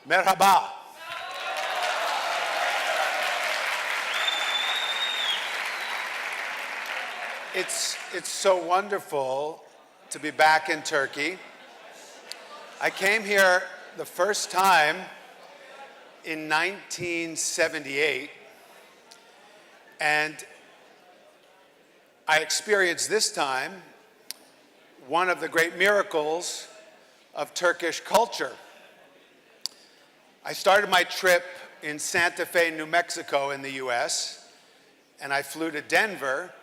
Merhaba. It's so wonderful to be back in Turkey. I came here the first time in 1978, and I experienced this time one of the great miracles of Turkish culture. I started my trip in Santa Fe, New Mexico in the US, and I flew to Denver,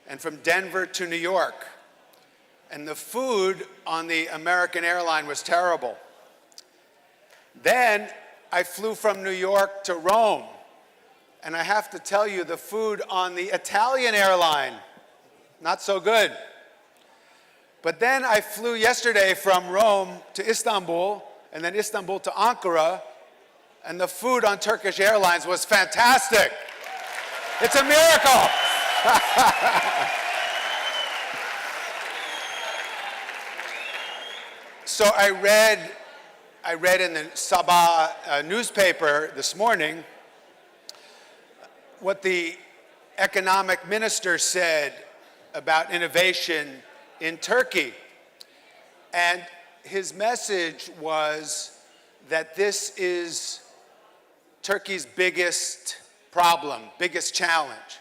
and from Denver to New York. And the food on the American airline was terrible. Then I flew from New York to Rome, and I have to tell you, the food on the Italian airline, not so good. But then I flew yesterday from Rome to Istanbul, and then Istanbul to Ankara, and the food on Turkish Airlines was fantastic. It's a miracle. So I read in the Sabah newspaper this morning what the economic minister said about innovation in Turkey. And his message was that this is Turkey's biggest problem, biggest challenge.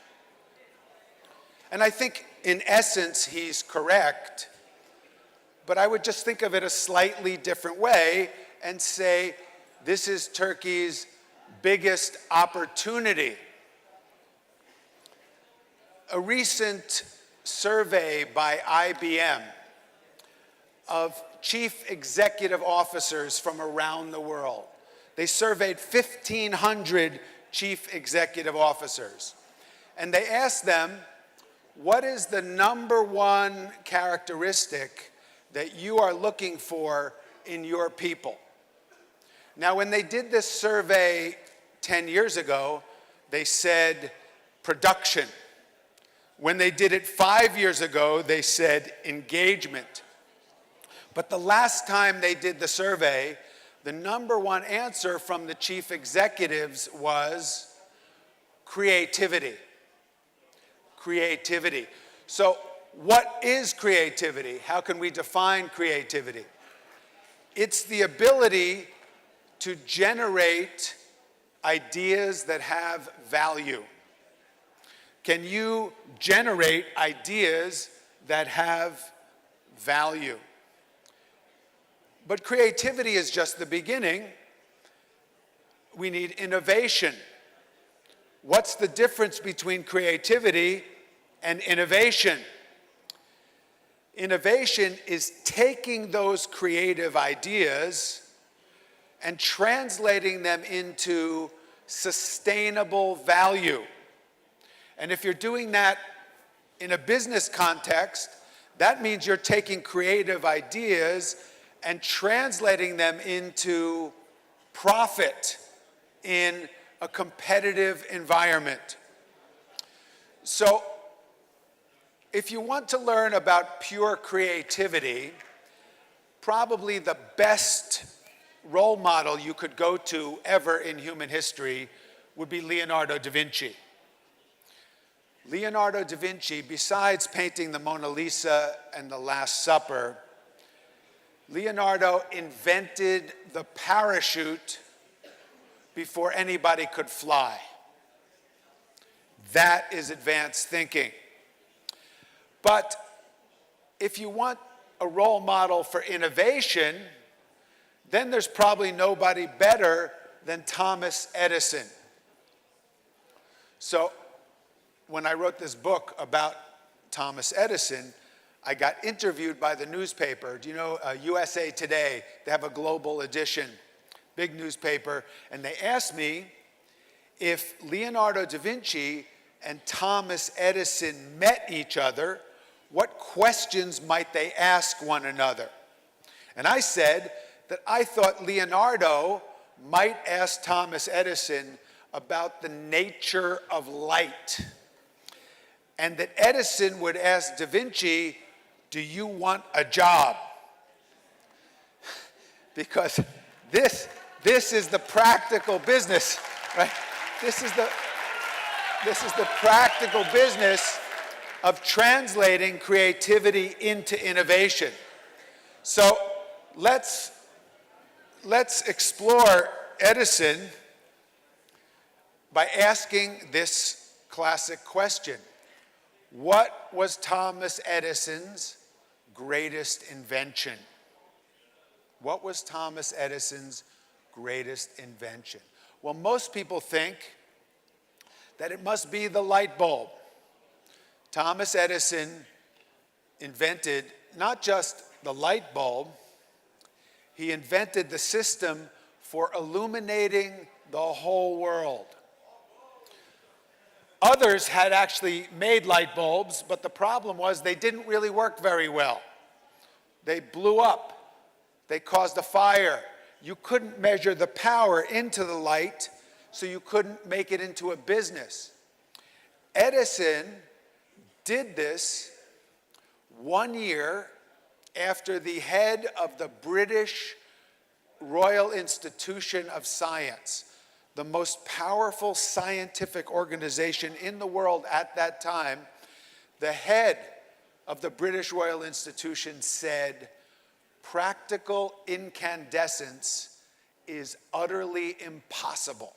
And I think in essence he's correct, but I would just think of it a slightly different way and say this is Turkey's biggest opportunity. A recent survey by IBM of chief executive officers from around the world. They surveyed 1,500 chief executive officers, and they asked them, what is the number one characteristic that you are looking for in your people? Now, when they did this survey 10 years ago, they said production. When they did it 5 years ago, they said engagement. But the last time they did the survey, the number one answer from the chief executives was creativity. Creativity. So what is creativity? How can we define creativity? It's the ability to generate ideas that have value. Can you generate ideas that have value? But creativity is just the beginning. We need innovation. What's the difference between creativity and innovation? Innovation is taking those creative ideas and translating them into sustainable value. And if you're doing that in a business context, that means you're taking creative ideas and translating them into profit in a competitive environment. So, if you want to learn about pure creativity, probably the best role model you could go to ever in human history would be Leonardo da Vinci. Leonardo da Vinci, besides painting the Mona Lisa and the Last Supper, Leonardo invented the parachute before anybody could fly. That is advanced thinking. But if you want a role model for innovation, then there's probably nobody better than Thomas Edison. So when I wrote this book about Thomas Edison, I got interviewed by the newspaper. Do you know USA Today? They have a global edition, big newspaper, and they asked me if Leonardo da Vinci and Thomas Edison met each other, what questions might they ask one another? And I said that I thought Leonardo might ask Thomas Edison about the nature of light, and that Edison would ask da Vinci, do you want a job? Because this This is the practical business, right? This is the practical business of translating creativity into innovation. So let's explore Edison by asking this classic question. What was Thomas Edison's greatest invention? What was Thomas Edison's greatest invention? Well, most people think that it must be the light bulb. Thomas Edison invented not just the light bulb, he invented the system for illuminating the whole world. Others had actually made light bulbs, but the problem was they didn't really work very well. They blew up. They caused a fire. You couldn't measure the power into the light, so you couldn't make it into a business. Edison did this 1 year after the head of the British Royal Institution of Science, the most powerful scientific organization in the world at that time, the head of the British Royal Institution said, practical incandescence is utterly impossible.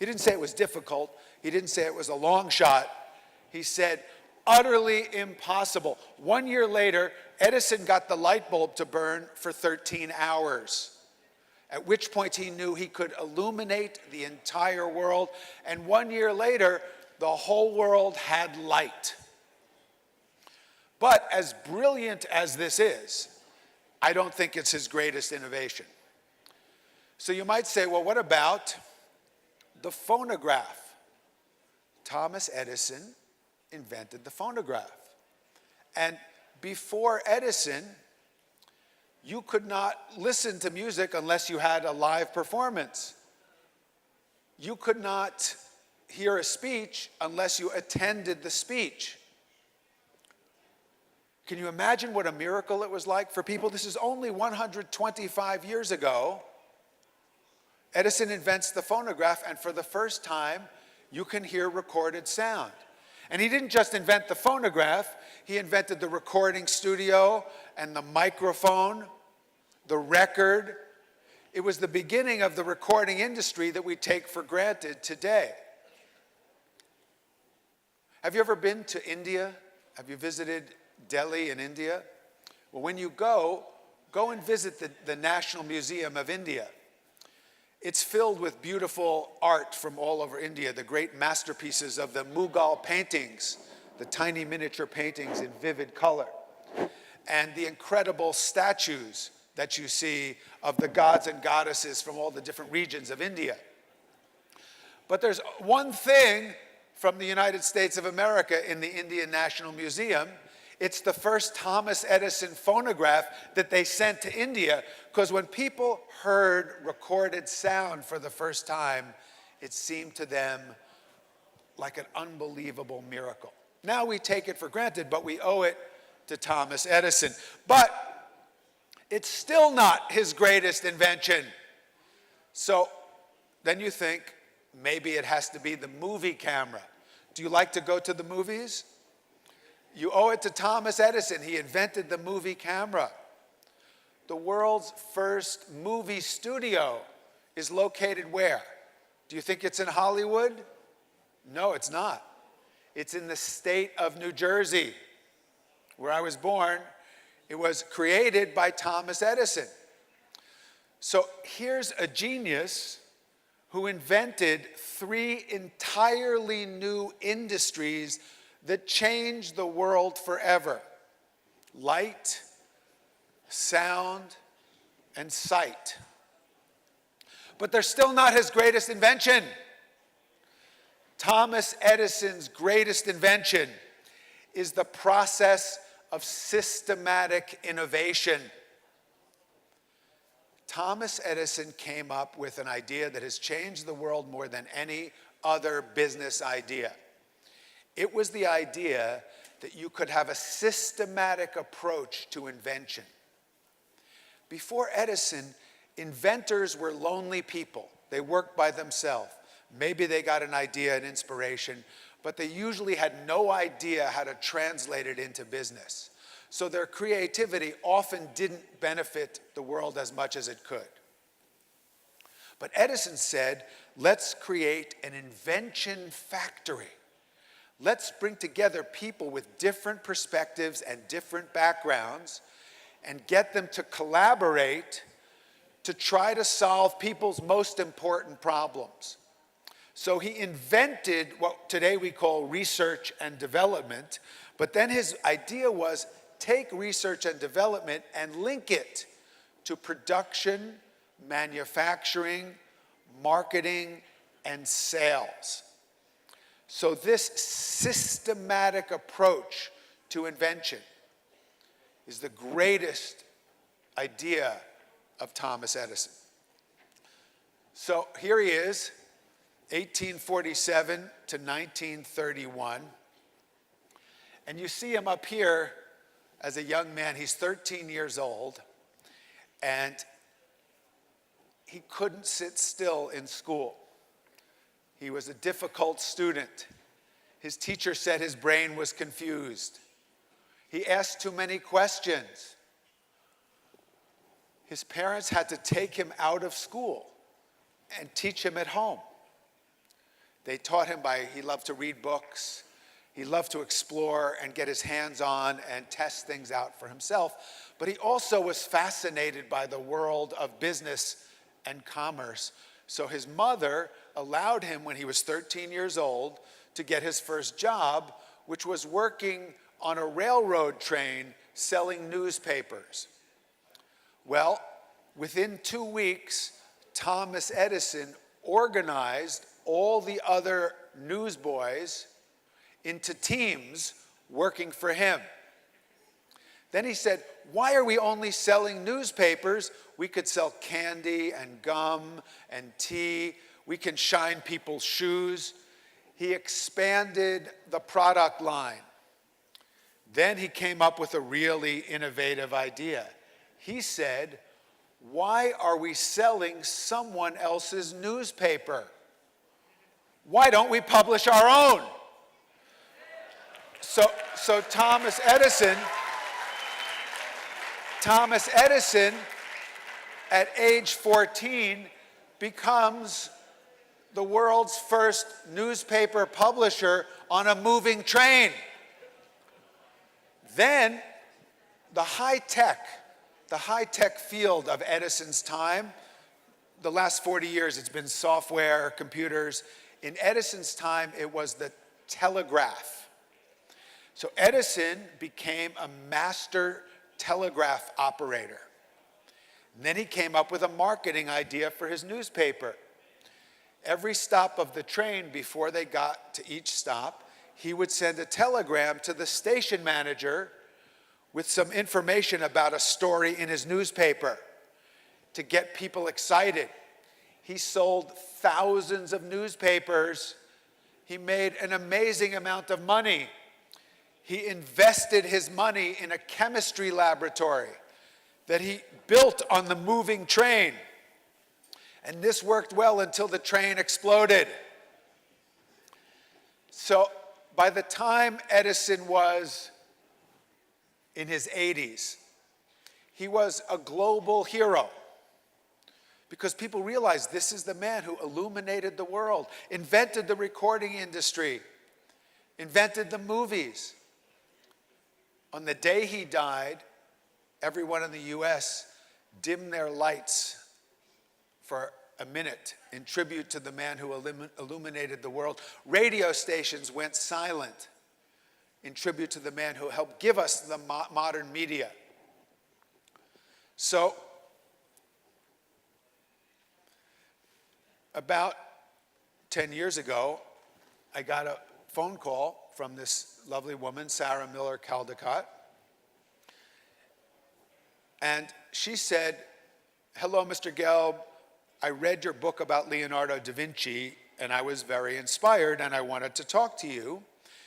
He didn't say it was difficult. He didn't say it was a long shot. He said, utterly impossible. 1 year later, Edison got the light bulb to burn for 13 hours, at which point he knew he could illuminate the entire world. And 1 year later, the whole world had light. But as brilliant as this is, I don't think it's his greatest innovation. So you might say, well, what about the phonograph? Thomas Edison invented the phonograph. And before Edison, you could not listen to music unless you had a live performance. You could not hear a speech unless you attended the speech. Can you imagine what a miracle it was like for people? This is only 125 years ago. Edison invents the phonograph, and for the first time, you can hear recorded sound. And he didn't just invent the phonograph, he invented the recording studio and the microphone, the record. It was the beginning of the recording industry that we take for granted today. Have you ever been to India? Have you visited Delhi in India? Well, when you go and visit the National Museum of India. It's filled with beautiful art from all over India, the great masterpieces of the Mughal paintings, the tiny miniature paintings in vivid color, and the incredible statues that you see of the gods and goddesses from all the different regions of India. But there's one thing from the United States of America in the Indian National Museum. It's the first Thomas Edison phonograph that they sent to India, because when people heard recorded sound for the first time, it seemed to them like an unbelievable miracle. Now we take it for granted, but we owe it to Thomas Edison. But it's still not his greatest invention. So then you think, maybe it has to be the movie camera. Do you like to go to the movies? You owe it to Thomas Edison. He invented the movie camera. The world's first movie studio is located where? Do you think it's in Hollywood? No, it's not. It's in the state of New Jersey, where I was born. It was created by Thomas Edison. So here's a genius who invented 3 entirely new industries that changed the world forever: light, sound, and sight. But they're still not his greatest invention. Thomas Edison's greatest invention is the process of systematic innovation. Thomas Edison came up with an idea that has changed the world more than any other business idea. It was the idea that you could have a systematic approach to invention. Before Edison, inventors were lonely people. They worked by themselves. Maybe they got an idea and inspiration, but they usually had no idea how to translate it into business. So their creativity often didn't benefit the world as much as it could. But Edison said, let's create an invention factory. Let's bring together people with different perspectives and different backgrounds and get them to collaborate to try to solve people's most important problems. So he invented what today we call research and development, but then his idea was take research and development and link it to production, manufacturing, marketing, and sales. So this systematic approach to invention is the greatest idea of Thomas Edison. So here he is, 1847 to 1931. And you see him up here as a young man. He's 13 years old, and he couldn't sit still in school. He was a difficult student. His teacher said his brain was confused. He asked too many questions. His parents had to take him out of school and teach him at home. They taught him he loved to read books. He loved to explore and get his hands on and test things out for himself. But he also was fascinated by the world of business and commerce. So his mother allowed him, when he was 13 years old, to get his first job, which was working on a railroad train selling newspapers. Well, within 2 weeks, Thomas Edison organized all the other newsboys into teams working for him. Then he said, why are we only selling newspapers? We could sell candy and gum and tea. We can shine people's shoes. He expanded the product line. Then he came up with a really innovative idea. He said, why are we selling someone else's newspaper? Why don't we publish our own? So Thomas Edison, at age 14, becomes the world's first newspaper publisher on a moving train. Then the high-tech field of Edison's time, the last 40 years it's been software, computers. In Edison's time, it was the telegraph. So Edison became a master telegraph operator. And then he came up with a marketing idea for his newspaper. Every stop of the train, before they got to each stop, he would send a telegram to the station manager with some information about a story in his newspaper to get people excited. He sold thousands of newspapers. He made an amazing amount of money. He invested his money in a chemistry laboratory that he built on the moving train. And this worked well until the train exploded. So by the time Edison was in his 80s, he was a global hero because people realized this is the man who illuminated the world, invented the recording industry, invented the movies. On the day he died, everyone in the US dimmed their lights for a minute in tribute to the man who illuminated the world. Radio stations went silent in tribute to the man who helped give us the modern media. So, about 10 years ago, I got a phone call from this lovely woman, Sarah Miller Caldecott. And she said, hello, Mr. Gelb. I read your book about Leonardo da Vinci, and I was very inspired, and I wanted to talk to you.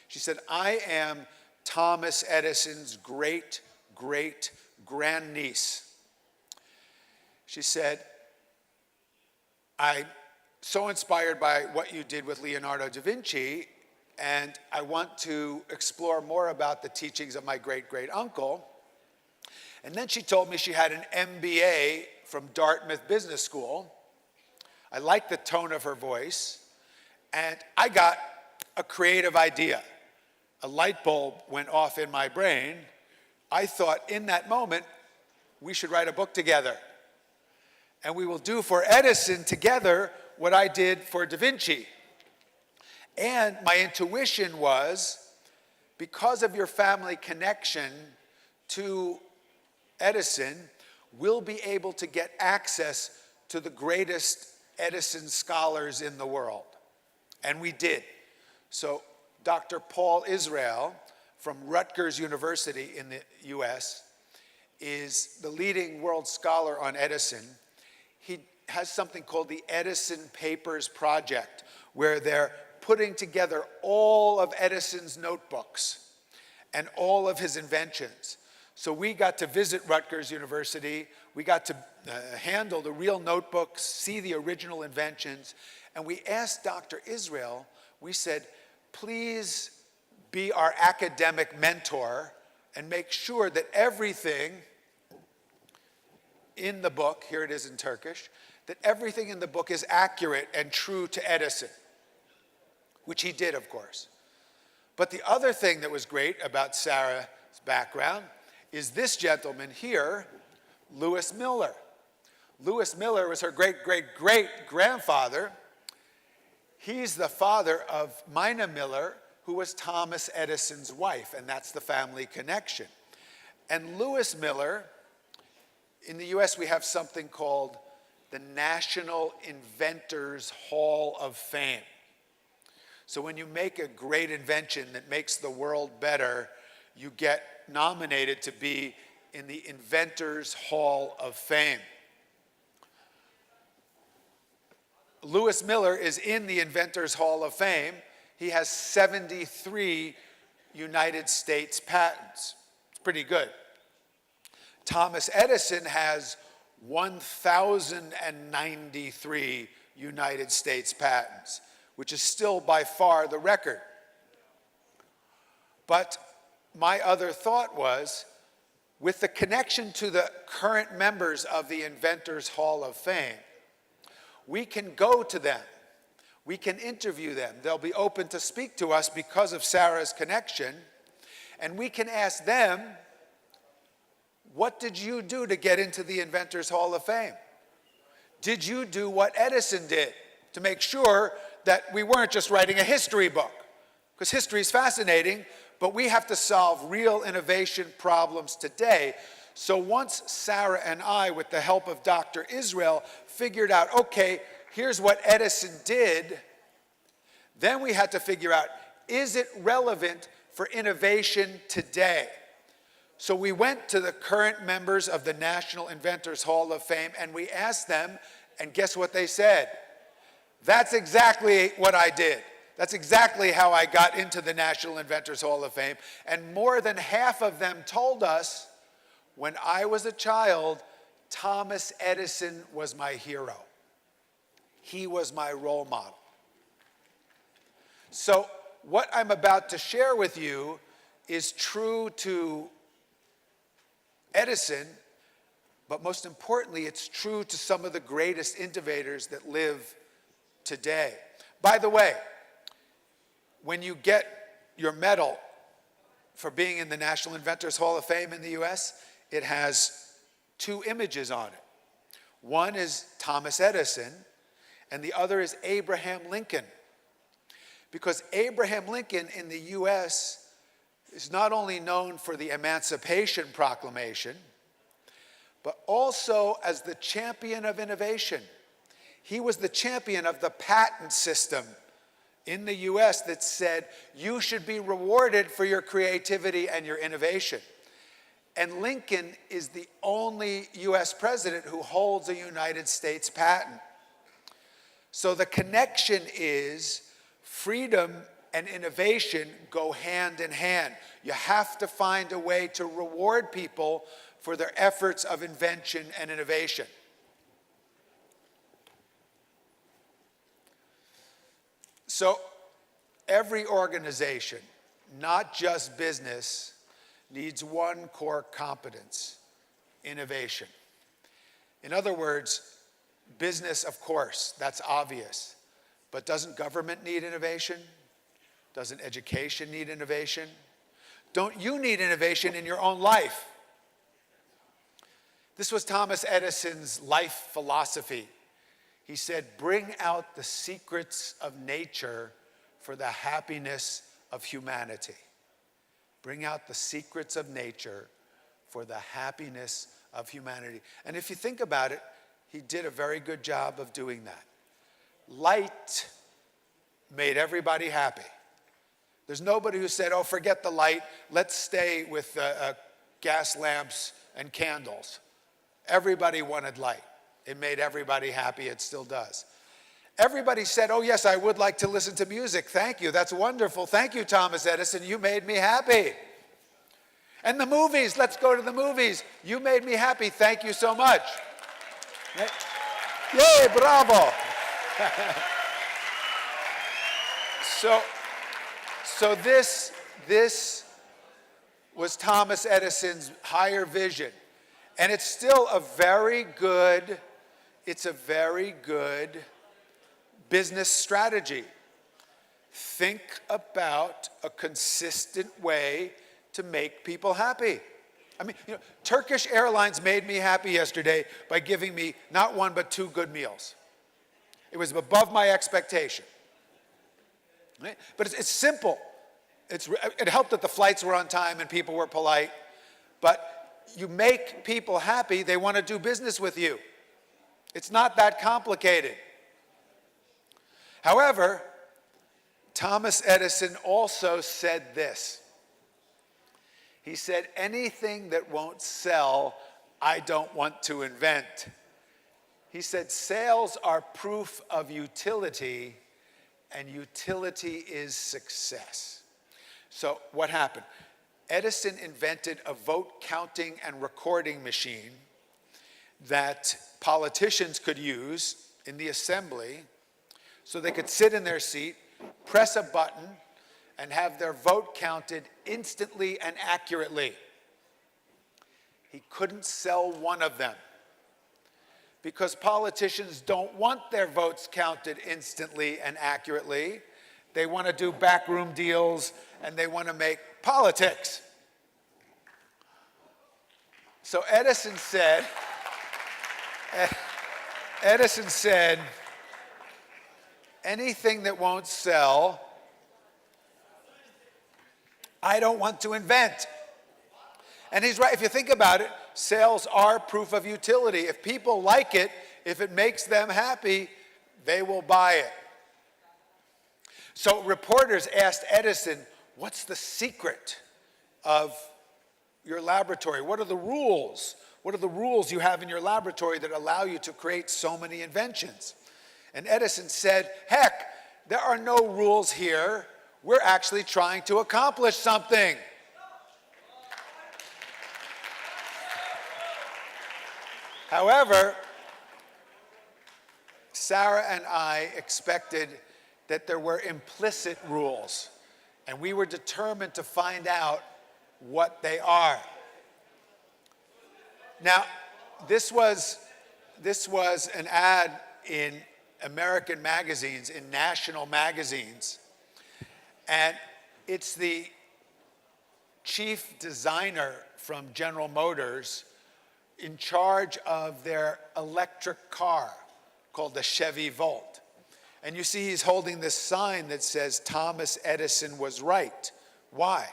She said, I am Thomas Edison's great-great-grandniece. She said, I'm so inspired by what you did with Leonardo da Vinci, and I want to explore more about the teachings of my great-great-uncle. And then she told me she had an MBA from Dartmouth Business School. I liked the tone of her voice, and I got a creative idea. A light bulb went off in my brain. I thought in that moment, we should write a book together. And we will do for Edison together what I did for Da Vinci. And my intuition was, because of your family connection to Edison, we'll be able to get access to the greatest Edison scholars in the world. And we did. So Dr. Paul Israel from Rutgers University in the US is the leading world scholar on Edison. He has something called the Edison Papers Project, where they're putting together all of Edison's notebooks and all of his inventions. So we got to visit Rutgers University. We got to handle the real notebooks, see the original inventions. And we asked Dr. Israel, we said, please be our academic mentor and make sure that everything in the book, here it is in Turkish, that everything in the book is accurate and true to Edison, which he did, of course. But the other thing that was great about Sarah's background is this gentleman here, Lewis Miller. Lewis Miller was her great-great-great-grandfather. He's the father of Mina Miller, who was Thomas Edison's wife, and that's the family connection. And Lewis Miller, in the US we have something called the National Inventors Hall of Fame. So when you make a great invention that makes the world better, you get nominated to be in the Inventors Hall of Fame. Lewis Miller is in the Inventors Hall of Fame. He has 73 United States patents. It's pretty good. Thomas Edison has 1,093 United States patents, which is still by far the record. But my other thought was, with the connection to the current members of the Inventors Hall of Fame, we can go to them. We can interview them. They'll be open to speak to us because of Sarah's connection. And we can ask them, what did you do to get into the Inventors Hall of Fame? Did you do what Edison did to make sure that we weren't just writing a history book? Because history is fascinating, but we have to solve real innovation problems today. So once Sarah and I, with the help of Dr. Israel, figured out, okay, here's what Edison did, then we had to figure out, is it relevant for innovation today? So we went to the current members of the National Inventors Hall of Fame and we asked them, and guess what they said? That's exactly what I did. That's exactly how I got into the National Inventors Hall of Fame. And more than half of them told us, when I was a child, Thomas Edison was my hero. He was my role model. So what I'm about to share with you is true to Edison, but most importantly, it's true to some of the greatest innovators that live today. By the way, when you get your medal for being in the National Inventors Hall of Fame in the US, it has two images on it. One is Thomas Edison, and the other is Abraham Lincoln. Because Abraham Lincoln in the US is not only known for the Emancipation Proclamation, but also as the champion of innovation. He was the champion of the patent system in the US that said, you should be rewarded for your creativity and your innovation. And Lincoln is the only US president who holds a United States patent. So the connection is freedom and innovation go hand in hand. You have to find a way to reward people for their efforts of invention and innovation. So every organization, not just business, needs one core competence: innovation. In other words, business, of course, that's obvious. But doesn't government need innovation? Doesn't education need innovation? Don't you need innovation in your own life? This was Thomas Edison's life philosophy. He said, bring out the secrets of nature for the happiness of humanity. Bring out the secrets of nature for the happiness of humanity. And if you think about it, he did a very good job of doing that. Light made everybody happy. There's nobody who said, oh, forget the light, let's stay with gas lamps and candles. Everybody wanted light. It made everybody happy. It still does. Everybody said, oh, yes, I would like to listen to music. Thank you. That's wonderful. Thank you, Thomas Edison. You made me happy. And the movies, let's go to the movies. You made me happy. Thank you so much. Yay, bravo. So this was Thomas Edison's higher vision. And it's still a very good business strategy. Think about a consistent way to make people happy. I mean, Turkish Airlines made me happy yesterday by giving me not one but 2 good meals. It was above my expectation. Right? But it's simple. It helped that the flights were on time and people were polite. But you make people happy, they want to do business with you. It's not that complicated. However, Thomas Edison also said this. He said, anything that won't sell, I don't want to invent. He said, sales are proof of utility, and utility is success. So what happened? Edison invented a vote counting and recording machine that politicians could use in the assembly so they could sit in their seat, press a button, and have their vote counted instantly and accurately. He couldn't sell one of them because politicians don't want their votes counted instantly and accurately. They want to do backroom deals and they want to make politics. So Edison said, anything that won't sell, I don't want to invent. And he's right. If you think about it, sales are proof of utility. If people like it, if it makes them happy, they will buy it. So reporters asked Edison, what's the secret of your laboratory? What are the rules? What are the rules you have in your laboratory that allow you to create so many inventions? And Edison said, heck, there are no rules here. We're actually trying to accomplish something. However, Sarah and I expected that there were implicit rules, and we were determined to find out what they are. Now, this was an ad in American magazines, in national magazines, and it's the chief designer from General Motors in charge of their electric car called the Chevy Volt. And you see he's holding this sign that says Thomas Edison was right. Why?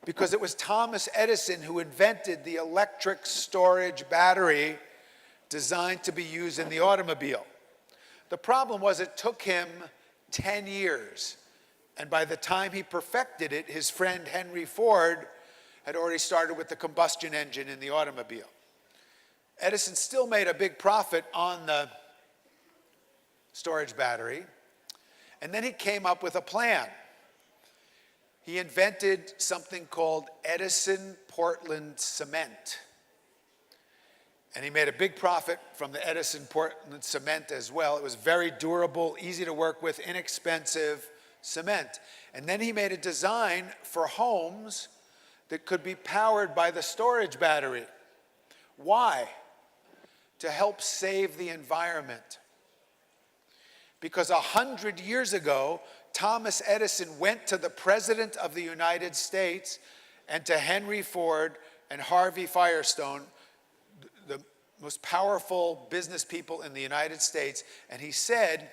Because it was Thomas Edison who invented the electric storage battery designed to be used in the automobile. The problem was it took him 10 years. And by the time he perfected it, his friend Henry Ford had already started with the combustion engine in the automobile. Edison still made a big profit on the storage battery. And then he came up with a plan. He invented something called Edison Portland cement. And he made a big profit from the Edison Portland cement as well. It was very durable, easy to work with, inexpensive cement. And then he made a design for homes that could be powered by the storage battery. Why? To help save the environment. Because 100 years ago, Thomas Edison went to the President of the United States and to Henry Ford and Harvey Firestone, the most powerful business people in the United States, and he said,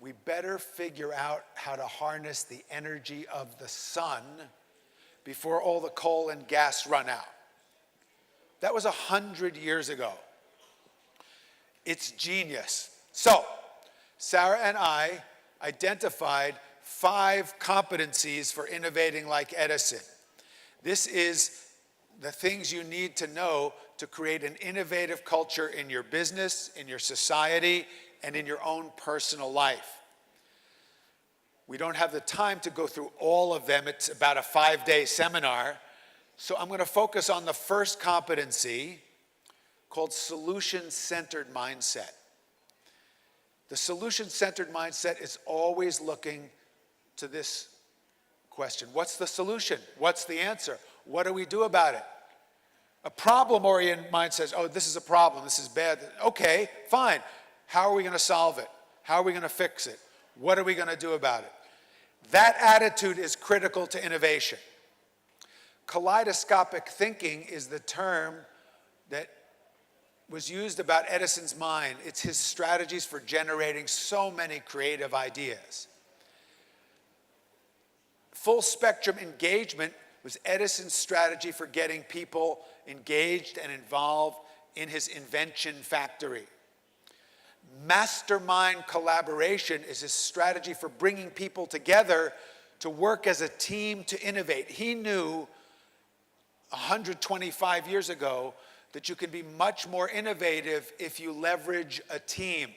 we better figure out how to harness the energy of the sun before all the coal and gas run out. That was 100 years ago. It's genius. So, Sarah and I identified 5 competencies for innovating like Edison. This is the things you need to know to create an innovative culture in your business, in your society, and in your own personal life. We don't have the time to go through all of them. It's about a 5-day seminar. So I'm going to focus on the first competency called solution-centered mindset. The solution-centered mindset is always looking to this question. What's the solution? What's the answer? What do we do about it? A problem-oriented mind says, oh, this is a problem, this is bad. Okay, fine. How are we going to solve it? How are we going to fix it? What are we going to do about it? That attitude is critical to innovation. Kaleidoscopic thinking is the term that was used about Edison's mind. It's his strategies for generating so many creative ideas. Full spectrum engagement was Edison's strategy for getting people engaged and involved in his invention factory. Mastermind collaboration is his strategy for bringing people together to work as a team to innovate. He knew 125 years ago that you can be much more innovative if you leverage a team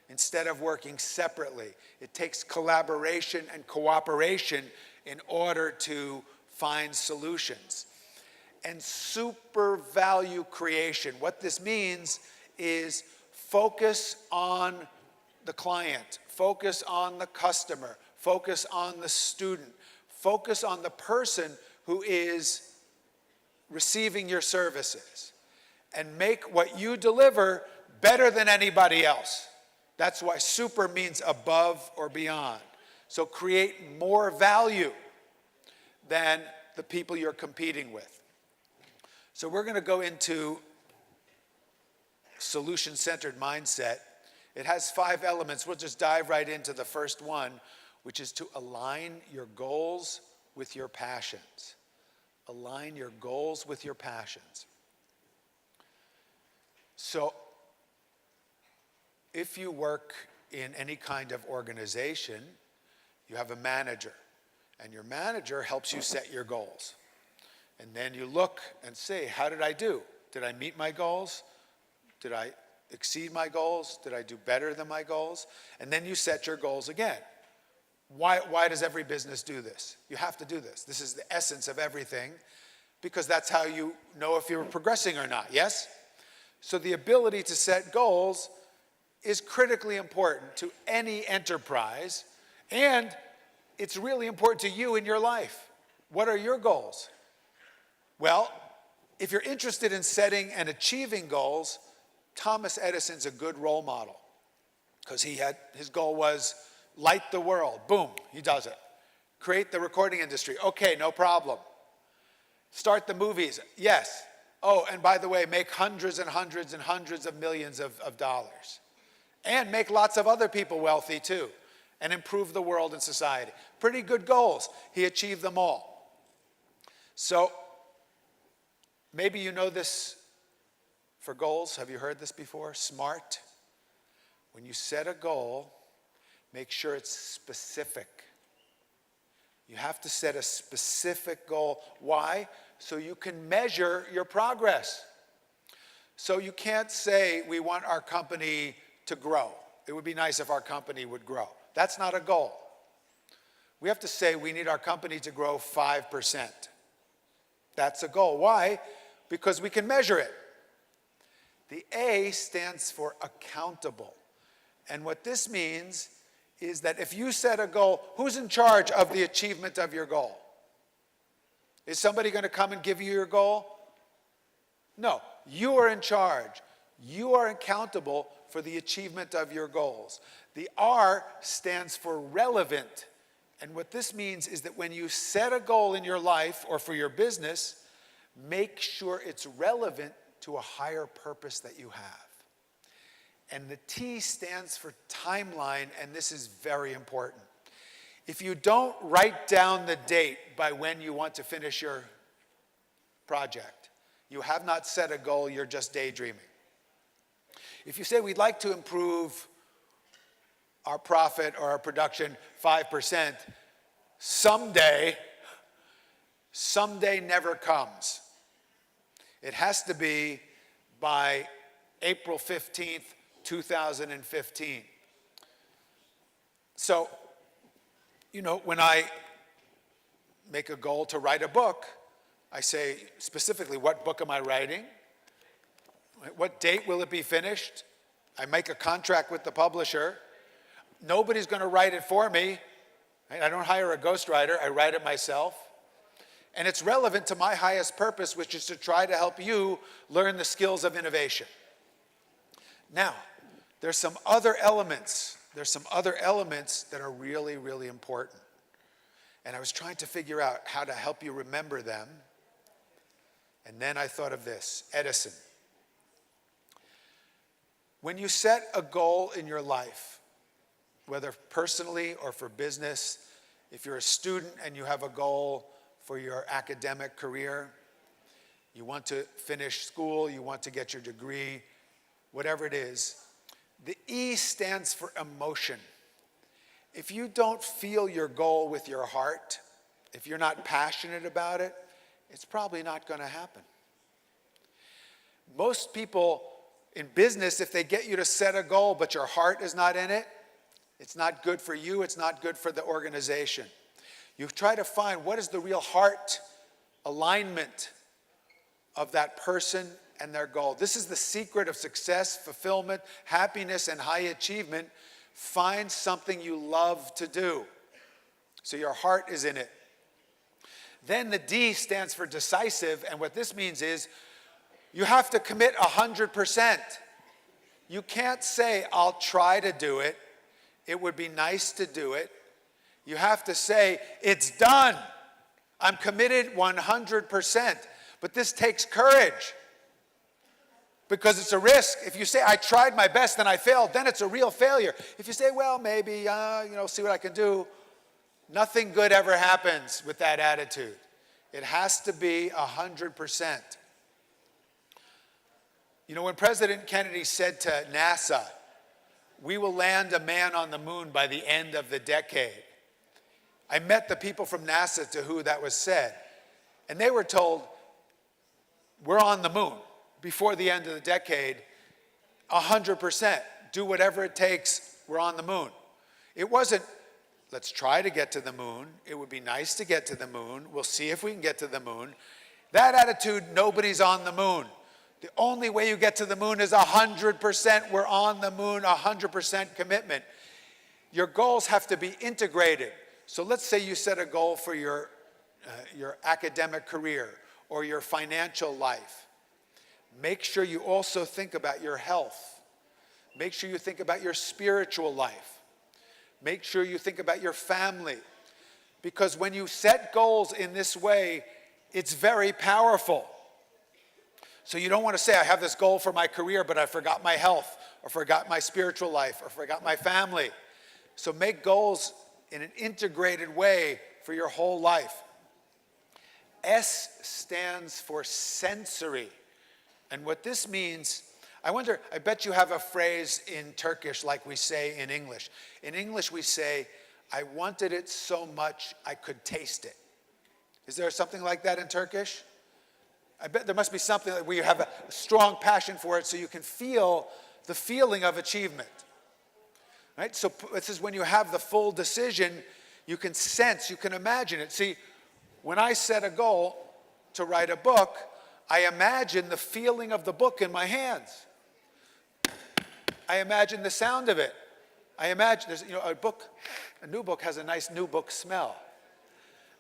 instead of working separately. It takes collaboration and cooperation in order to find solutions. And super value creation. What this means is focus on the client, focus on the customer, focus on the student, focus on the person who is receiving your services, and make what you deliver better than anybody else. That's why super means above or beyond. So create more value than the people you're competing with. So we're going to go into solution-centered mindset. It has 5 elements. We'll just dive right into the first one, which is to align your goals with your passions. Align your goals with your passions. So if you work in any kind of organization, you have a manager, and your manager helps you set your goals. And then you look and say, how did I do? Did I meet my goals? Did I exceed my goals? Did I do better than my goals? And then you set your goals again. Why does every business do this? You have to do this. This is the essence of everything, because that's how you know if you're progressing or not, yes? So the ability to set goals is critically important to any enterprise, and it's really important to you in your life. What are your goals? Well, if you're interested in setting and achieving goals, Thomas Edison's a good role model, because his goal was light the world. Boom, he does it. Create the recording industry. Okay, no problem. Start the movies. Yes. Oh, and by the way, make hundreds and hundreds and hundreds of millions of dollars. And make lots of other people wealthy too. And improve the world and society. Pretty good goals. He achieved them all. So, maybe you know this for goals. Have you heard this before? SMART. When you set a goal, make sure it's specific. You have to set a specific goal. Why? So you can measure your progress. So you can't say, we want our company to grow. It would be nice if our company would grow. That's not a goal. We have to say, we need our company to grow 5%. That's a goal. Why? Because we can measure it. The A stands for accountable. And what this means is that if you set a goal, who's in charge of the achievement of your goal? Is somebody going to come and give you your goal? No, you are in charge. You are accountable for the achievement of your goals. The R stands for relevant. And what this means is that when you set a goal in your life or for your business, make sure it's relevant to a higher purpose that you have. And the T stands for timeline, and this is very important. If you don't write down the date by when you want to finish your project, you have not set a goal, you're just daydreaming. If you say we'd like to improve our profit or our production 5%, someday never comes. It has to be by April 15th, 2015. So, when I make a goal to write a book, I say specifically, what book am I writing? What date will it be finished? I make a contract with the publisher. Nobody's going to write it for me. I don't hire a ghostwriter. I write it myself. And it's relevant to my highest purpose, which is to try to help you learn the skills of innovation. Now, there's some other elements. There's some other elements that are really, really important. And I was trying to figure out how to help you remember them. And then I thought of this, Edison. When you set a goal in your life, whether personally or for business, if you're a student and you have a goal for your academic career, you want to finish school, you want to get your degree, whatever it is, the E stands for emotion. If you don't feel your goal with your heart, if you're not passionate about it, it's probably not going to happen. Most people in business, if they get you to set a goal but your heart is not in it, it's not good for you, it's not good for the organization. You try to find what is the real heart alignment of that person and their goal. This is the secret of success, fulfillment, happiness, and high achievement. Find something you love to do, so your heart is in it. Then the D stands for decisive, and what this means is you have to commit 100%. You can't say, I'll try to do it. It would be nice to do it. You have to say, it's done. I'm committed 100%. But this takes courage, because it's a risk. If you say, I tried my best and I failed, then it's a real failure. If you say, well, maybe, see what I can do, nothing good ever happens with that attitude. It has to be 100%. When President Kennedy said to NASA, we will land a man on the moon by the end of the decade, I met the people from NASA to who that was said, and they were told, we're on the moon before the end of the decade, 100%. Do whatever it takes, we're on the moon. It wasn't, let's try to get to the moon. It would be nice to get to the moon. We'll see if we can get to the moon. That attitude, nobody's on the moon. The only way you get to the moon is 100%. We're on the moon, 100% commitment. Your goals have to be integrated. So let's say you set a goal for your academic career or your financial life. Make sure you also think about your health. Make sure you think about your spiritual life. Make sure you think about your family. Because when you set goals in this way, it's very powerful. So you don't want to say, I have this goal for my career, but I forgot my health, or forgot my spiritual life, or forgot my family. So make goals in an integrated way for your whole life. S stands for sensory. And what this means, I bet you have a phrase in Turkish like we say in English. In English we say, I wanted it so much I could taste it. Is there something like that in Turkish? I bet there must be something where you have a strong passion for it so you can feel the feeling of achievement. Right? So this is when you have the full decision, you can sense, you can imagine it. See, when I set a goal to write a book, I imagine the feeling of the book in my hands. I imagine the sound of it. I imagine, there's, a new book has a nice new book smell.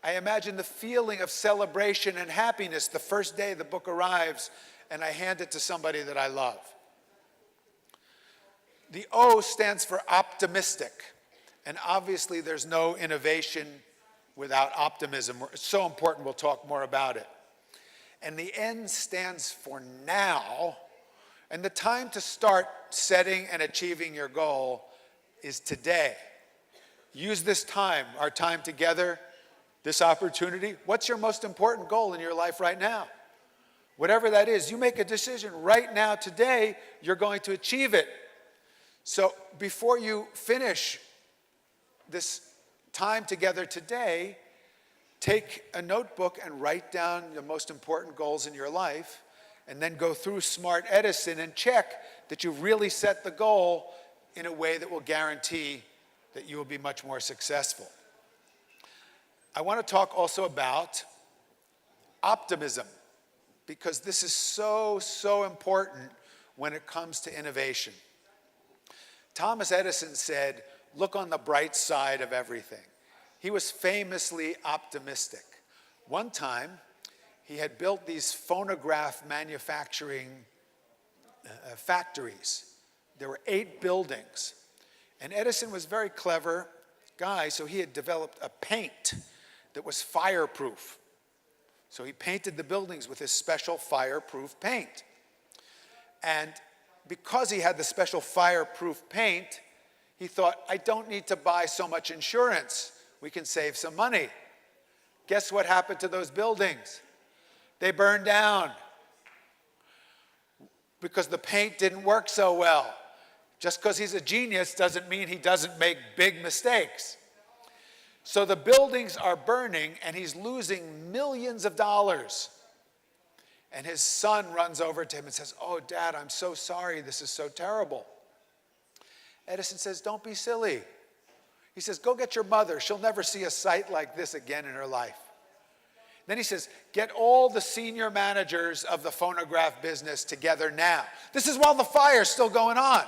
I imagine the feeling of celebration and happiness the first day the book arrives and I hand it to somebody that I love. The O stands for optimistic. And obviously there's no innovation without optimism. It's so important, we'll talk more about it. And the N stands for now. And the time to start setting and achieving your goal is today. Use this time, our time together, this opportunity. What's your most important goal in your life right now? Whatever that is, you make a decision right now, today, you're going to achieve it. So before you finish this time together today, take a notebook and write down the most important goals in your life, and then go through Smart Edison and check that you've really set the goal in a way that will guarantee that you will be much more successful. I want to talk also about optimism, because this is so important when it comes to innovation. Thomas Edison said, look on the bright side of everything. He was famously optimistic. One time, he had built these phonograph manufacturing factories. There were 8 buildings. And Edison was a very clever guy, so he had developed a paint that was fireproof. So he painted the buildings with his special fireproof paint. And because he had the special fireproof paint, he thought, I don't need to buy so much insurance. We can save some money. Guess what happened to those buildings? They burned down because the paint didn't work so well. Just because he's a genius doesn't mean he doesn't make big mistakes. So the buildings are burning and he's losing millions of dollars. And his son runs over to him and says, oh, Dad, I'm so sorry. This is so terrible. Edison says, don't be silly. He says, go get your mother. She'll never see a sight like this again in her life. Then he says, get all the senior managers of the phonograph business together now. This is while the fire's still going on.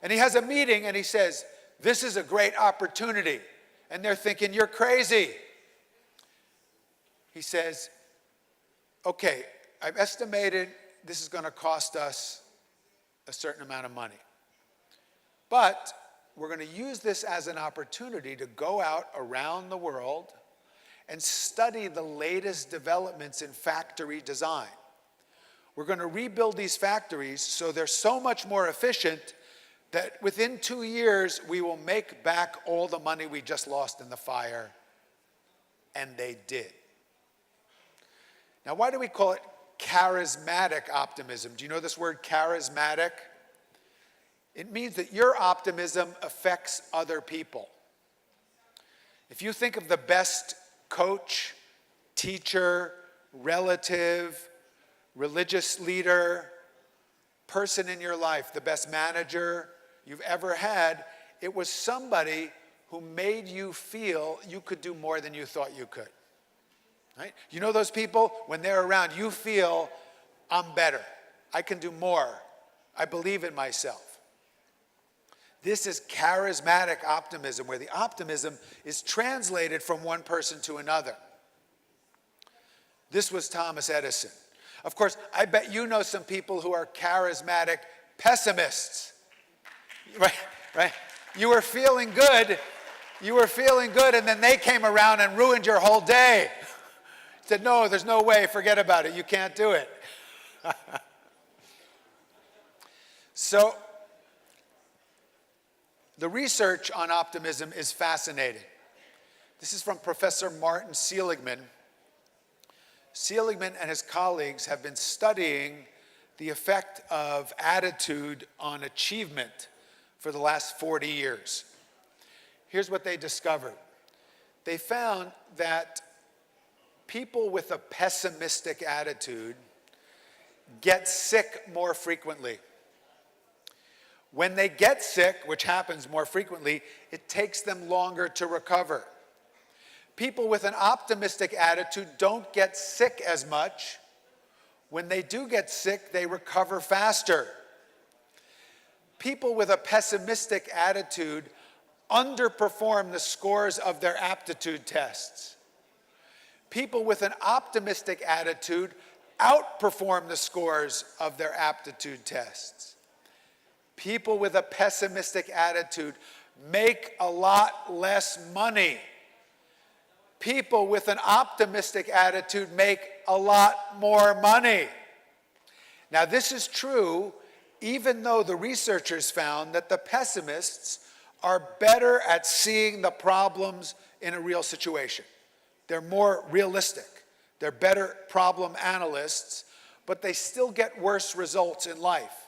And he has a meeting and he says, this is a great opportunity. And they're thinking, you're crazy. He says, okay, I've estimated this is going to cost us a certain amount of money. But we're going to use this as an opportunity to go out around the world and study the latest developments in factory design. We're going to rebuild these factories so they're so much more efficient that within 2 years, we will make back all the money we just lost in the fire. And they did. Now, why do we call it charismatic optimism? Do you know this word charismatic? It means that your optimism affects other people. If you think of the best coach, teacher, relative, religious leader, person in your life, the best manager you've ever had, it was somebody who made you feel you could do more than you thought you could. Right? You know those people, when they're around, you feel, I'm better. I can do more. I believe in myself. This is charismatic optimism, where the optimism is translated from one person to another. This was Thomas Edison. Of course, I bet you know some people who are charismatic pessimists. Right? You were feeling good, and then they came around and ruined your whole day. Said, no, there's no way, forget about it, you can't do it. So, the research on optimism is fascinating. This is from Professor Martin Seligman. Seligman and his colleagues have been studying the effect of attitude on achievement for the last 40 years. Here's what they discovered. They found that people with a pessimistic attitude get sick more frequently. When they get sick, which happens more frequently, it takes them longer to recover. People with an optimistic attitude don't get sick as much. When they do get sick, they recover faster. People with a pessimistic attitude underperform the scores of their aptitude tests. People with an optimistic attitude outperform the scores of their aptitude tests. People with a pessimistic attitude make a lot less money. People with an optimistic attitude make a lot more money. Now, this is true even though the researchers found that the pessimists are better at seeing the problems in a real situation. They're more realistic. They're better problem analysts, but they still get worse results in life.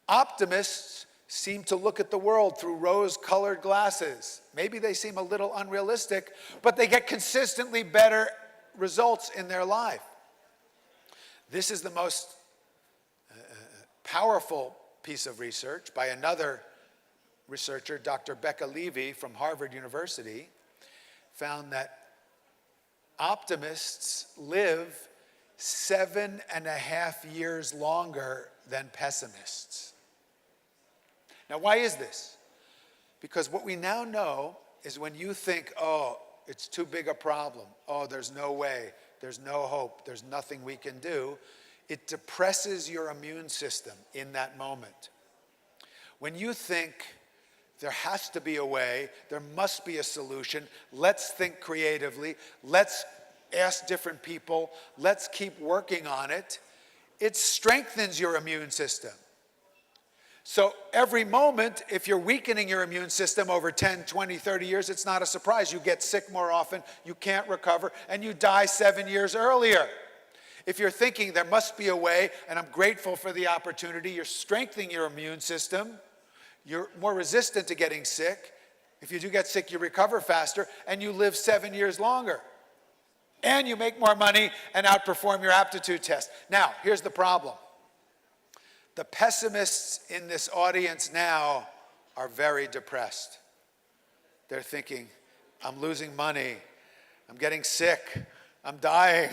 Optimists seem to look at the world through rose-colored glasses. Maybe they seem a little unrealistic, but they get consistently better results in their life. This is the most powerful piece of research by another researcher, Dr. Becca Levy from Harvard University, found that optimists live 7.5 years longer than pessimists. Now, why is this? Because what we now know is when you think, oh, it's too big a problem, oh, there's no way, there's no hope, there's nothing we can do, it depresses your immune system in that moment. When you think there has to be a way, there must be a solution, let's think creatively, let's ask different people, let's keep working on it, it strengthens your immune system. So every moment, if you're weakening your immune system over 10, 20, 30 years, it's not a surprise. You get sick more often, you can't recover, and you die 7 years earlier. If you're thinking there must be a way, and I'm grateful for the opportunity, you're strengthening your immune system, you're more resistant to getting sick. If you do get sick, you recover faster, and you live 7 years longer. And you make more money and outperform your aptitude test. Now, here's the problem. The pessimists in this audience now are very depressed. They're thinking, I'm losing money, I'm getting sick, I'm dying,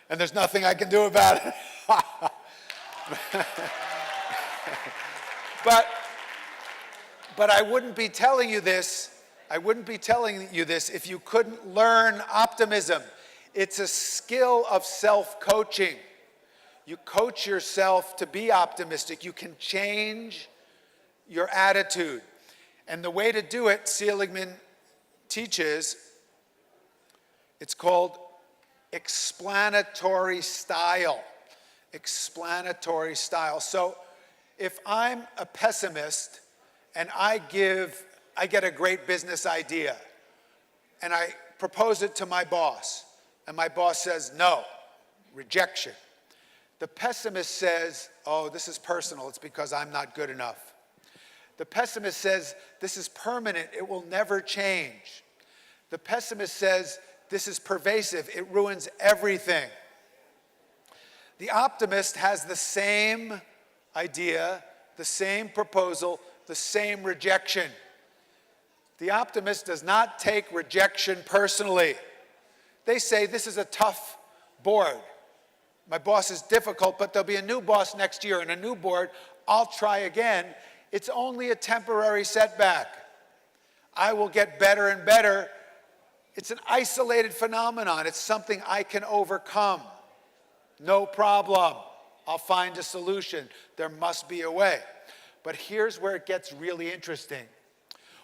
and there's nothing I can do about it. But I wouldn't be telling you this, if you couldn't learn optimism. It's a skill of self-coaching. You coach yourself to be optimistic. You can change your attitude. And the way to do it, Seligman teaches, it's called explanatory style. Explanatory style. So if I'm a pessimist and I get a great business idea and I propose it to my boss and my boss says no, rejection. The pessimist says, oh, this is personal, it's because I'm not good enough. The pessimist says, this is permanent, it will never change. The pessimist says, this is pervasive, it ruins everything. The optimist has the same idea, the same proposal, the same rejection. The optimist does not take rejection personally. They say, this is a tough board. My boss is difficult, but there'll be a new boss next year and a new board. I'll try again. It's only a temporary setback. I will get better and better. It's an isolated phenomenon. It's something I can overcome. No problem. I'll find a solution. There must be a way. But here's where it gets really interesting.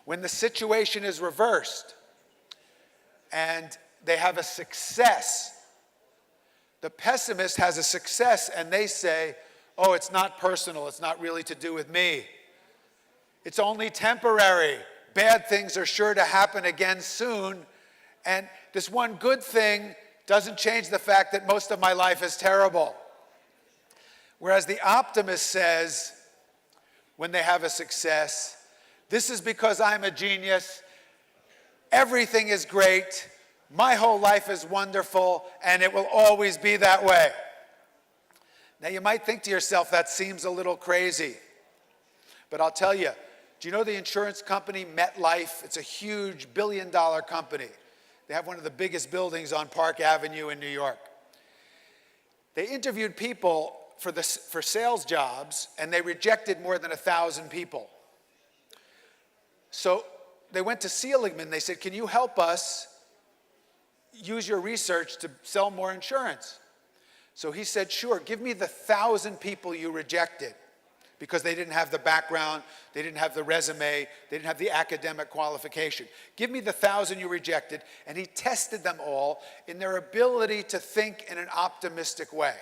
When the situation is reversed and they have a success, the pessimist has a success and they say, oh, it's not personal, it's not really to do with me. It's only temporary. Bad things are sure to happen again soon. And this one good thing doesn't change the fact that most of my life is terrible. Whereas the optimist says, when they have a success, this is because I'm a genius, everything is great, my whole life is wonderful, and it will always be that way. Now you might think to yourself, that seems a little crazy. But I'll tell you, do you know the insurance company MetLife? It's a huge billion-dollar company. They have one of the biggest buildings on Park Avenue in New York. They interviewed people for sales jobs, and they rejected more than 1,000 people. So they went to Seligman. They said, can you help us use your research to sell more insurance? So he said, sure, give me the 1,000 people you rejected, because they didn't have the background, they didn't have the resume, they didn't have the academic qualification. Give me the 1,000 you rejected, and he tested them all in their ability to think in an optimistic way.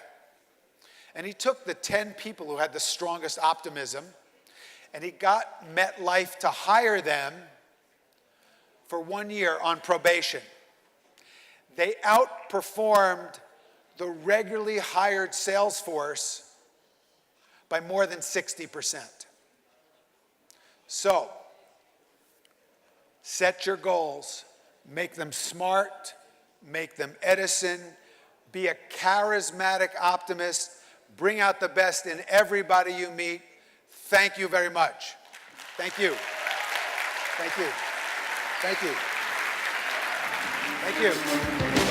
And he took the 10 people who had the strongest optimism, and he got MetLife to hire them for 1 year on probation. They outperformed the regularly hired sales force by more than 60%. So, set your goals, make them smart, make them Edison, be a charismatic optimist, bring out the best in everybody you meet. Thank you very much. Thank you. Thank you. Thank you. Thank you.